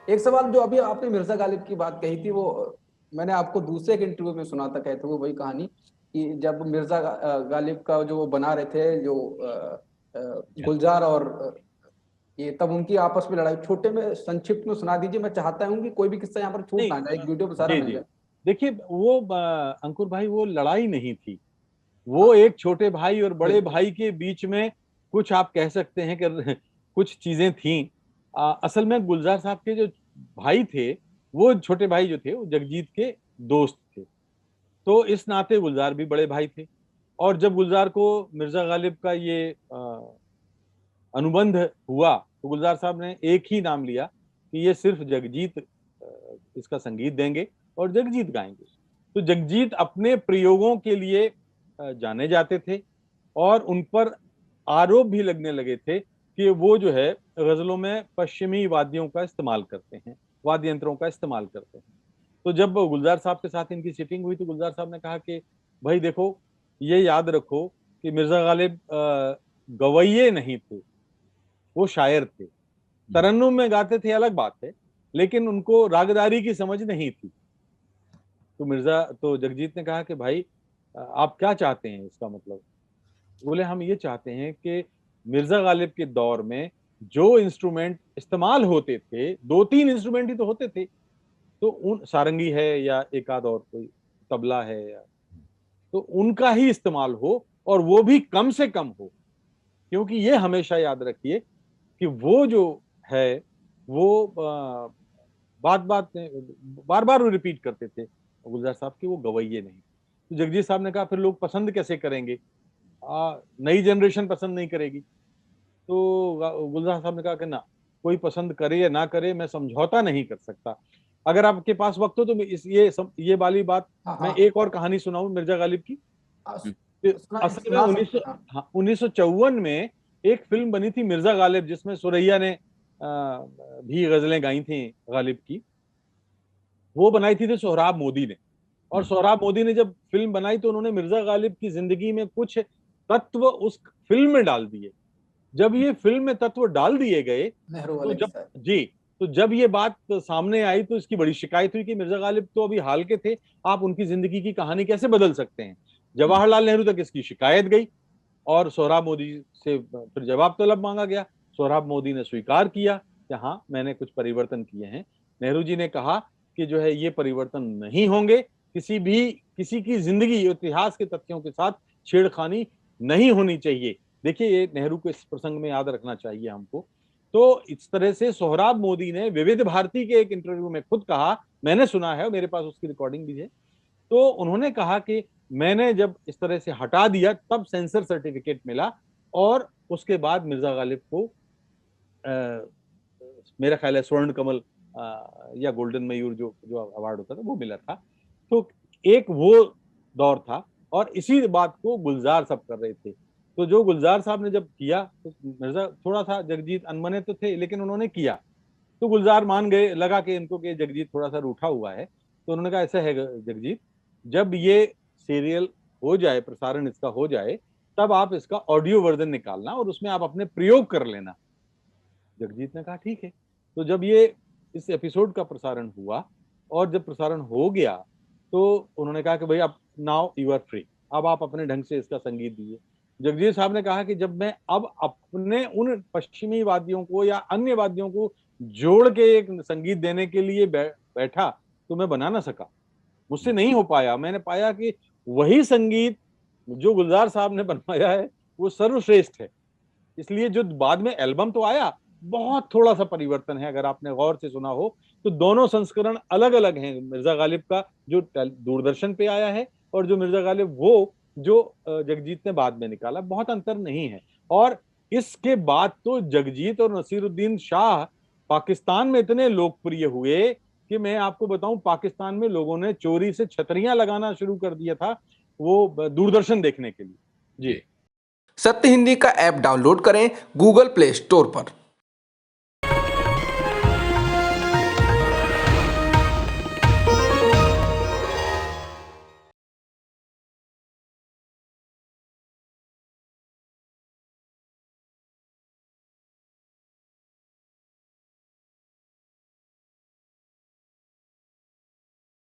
एक सवाल जो अभी आपने मिर्जा गालिब की बात कही थी, वो मैंने आपको दूसरे एक इंटरव्यू में सुना था, कहते हुए वही कहानी कि जब मिर्जा गालिब का जो वो बना रहे थे, जो गुलजार और ये, तब उनकी आपस में लड़ाई, छोटे में संक्षिप्त में सुना दीजिए। मैं चाहता हूँ कि कोई भी किस्सा यहाँ पर छूट नहीं, ना जाए, एक वीडियो पे सारा जी मिल जी, जाए। देखिए वो अंकुर भाई, वो लड़ाई नहीं थी, वो एक छोटे भाई और बड़े बिल्कुल। भाई के बीच में कुछ आप कह सकते हैं कि कुछ चीजें थीं। असल में गुलजार साहब के जो भाई थे, वो छोटे भाई जो थे वो जगजीत के दोस्त थे, तो इस नाते गुलजार भी बड़े भाई थे। और जब गुलजार को मिर्जा गालिब का ये अनुबंध हुआ, तो गुलजार साहब ने एक ही नाम लिया कि ये सिर्फ जगजीत इसका संगीत देंगे और जगजीत गाएंगे। तो जगजीत अपने प्रयोगों के लिए जाने जाते थे, और उन पर आरोप भी लगने लगे थे कि वो जो है गजलों में पश्चिमी वाद्यों का इस्तेमाल करते हैं, वाद्य यंत्रों का इस्तेमाल करते हैं। तो जब गुलजार साहब के साथ इनकी सिटिंग हुई, तो गुलजार साहब ने कहा कि भाई देखो, ये याद रखो कि मिर्जा गालिब गवैये नहीं थे, वो शायर थे। तरन्नुम में गाते थे अलग बात है, लेकिन उनको रागदारी की समझ नहीं थी। तो जगजीत ने कहा कि भाई आप क्या चाहते हैं इसका मतलब? बोले हम ये चाहते हैं कि मिर्जा गालिब के दौर में जो इंस्ट्रूमेंट इस्तेमाल होते थे, दो तीन इंस्ट्रूमेंट ही तो होते थे, तो उन सारंगी है या एक आध और कोई तबला है, या तो उनका ही इस्तेमाल हो, और वो भी कम से कम हो। क्योंकि ये हमेशा याद रखिए कि वो जो है, वो बात बात बार बार वो रिपीट करते थे गुलजार साहब कि वो गवैये नहीं। तो जगजीत साहब ने कहा फिर लोग पसंद कैसे करेंगे, नई जनरेशन पसंद नहीं करेगी। तो गुलजार साहब ने कहा कि ना, कोई पसंद करे या ना करे, मैं समझौता नहीं कर सकता। अगर आपके पास वक्त हो तो मैं ये वाली बात, हाँ मैं हाँ। एक और कहानी सुनाऊं मिर्जा गालिब की। सुना असल में सुना सकते हैं। 1954 में एक फिल्म बनी थी मिर्जा गालिब, जिसमें सुरैया ने भी गजलें गाई थी गालिब की। वो बनाई थी सोहराब मोदी ने। और सोहराब मोदी ने जब फिल्म बनाई, तो उन्होंने मिर्जा गालिब की जिंदगी में कुछ तत्व उस फिल्म में डाल दिए। जब ये फिल्म में तत्व डाल दिए गए, नेहरू तो वाला जब किस्सा है। जी, तो जब ये बात सामने आई, तो इसकी बड़ी शिकायत हुई कि मिर्जा गालिब तो अभी हाल के थे, आप उनकी जिंदगी की कहानी कैसे बदल सकते हैं। जवाहरलाल नेहरू तक इसकी शिकायत गई, और सोहराब मोदी से फिर जवाब तलब मांगा गया। सोहराब मोदी ने स्वीकार किया कि हाँ, मैंने कुछ परिवर्तन किए हैं। नेहरू जी ने कहा कि जो है ये परिवर्तन नहीं होंगे, किसी की जिंदगी, इतिहास के तथ्यों के साथ छेड़खानी नहीं होनी चाहिए। देखिए, ये नेहरू को इस प्रसंग में याद रखना चाहिए हमको। तो इस तरह से सोहराब मोदी ने विविध भारती के एक इंटरव्यू में खुद कहा, मैंने सुना है, मेरे पास उसकी रिकॉर्डिंग भी है। तो उन्होंने कहा कि मैंने जब इस तरह से हटा दिया, तब सेंसर सर्टिफिकेट मिला, और उसके बाद मिर्जा गालिब को मेरा ख्याल है स्वर्ण कमल या गोल्डन मयूर, जो जो अवार्ड होता था, वो मिला था। तो एक वो दौर था, और इसी बात को गुलजार साहब कर रहे थे। तो जो गुलजार साहब ने जब किया, तो मिर्जा थोड़ा सा, जगजीत अनमने तो थे, लेकिन उन्होंने किया। तो गुलजार मान गए, लगा कि इनको कि जगजीत थोड़ा सा रूठा हुआ है। तो उन्होंने कहा ऐसा है जगजीत, जब ये सीरियल हो जाए, प्रसारण इसका हो जाए, तब आप इसका ऑडियो वर्जन निकालना और उसमें आप अपने प्रयोग कर लेना। जगजीत ने कहा ठीक है। तो जब ये इस एपिसोड का प्रसारण हुआ, और जब प्रसारण हो गया, तो उन्होंने कहा कि भाई अब नाउ यू आर फ्री, अब आप अपने ढंग से इसका संगीत दीजिए। जगजीत साहब ने कहा कि जब मैं अब अपने उन पश्चिमी वाद्यों को या अन्य वाद्यों को जोड़ के एक संगीत देने के लिए बैठा, तो मैं बना ना सका, मुझसे नहीं हो पाया। मैंने पाया कि वही संगीत जो गुलजार साहब ने बनवाया है, वो सर्वश्रेष्ठ है। इसलिए जो बाद में एल्बम तो आया, बहुत थोड़ा सा परिवर्तन है। अगर आपने गौर से सुना हो, तो दोनों संस्करण अलग अलग हैं। मिर्जा गालिब का जो दूरदर्शन पे आया है, और जो मिर्जा गालिब वो जो जगजीत ने बाद में निकाला, बहुत अंतर नहीं है। और इसके बाद तो जगजीत और नसीरुद्दीन शाह पाकिस्तान में इतने लोकप्रिय हुए कि मैं आपको बताऊं, पाकिस्तान में लोगों ने चोरी से छतरियां लगाना शुरू कर दिया था, वो दूरदर्शन देखने के लिए। जी। सत्य हिंदी का ऐप डाउनलोड करें गूगल प्ले स्टोर पर।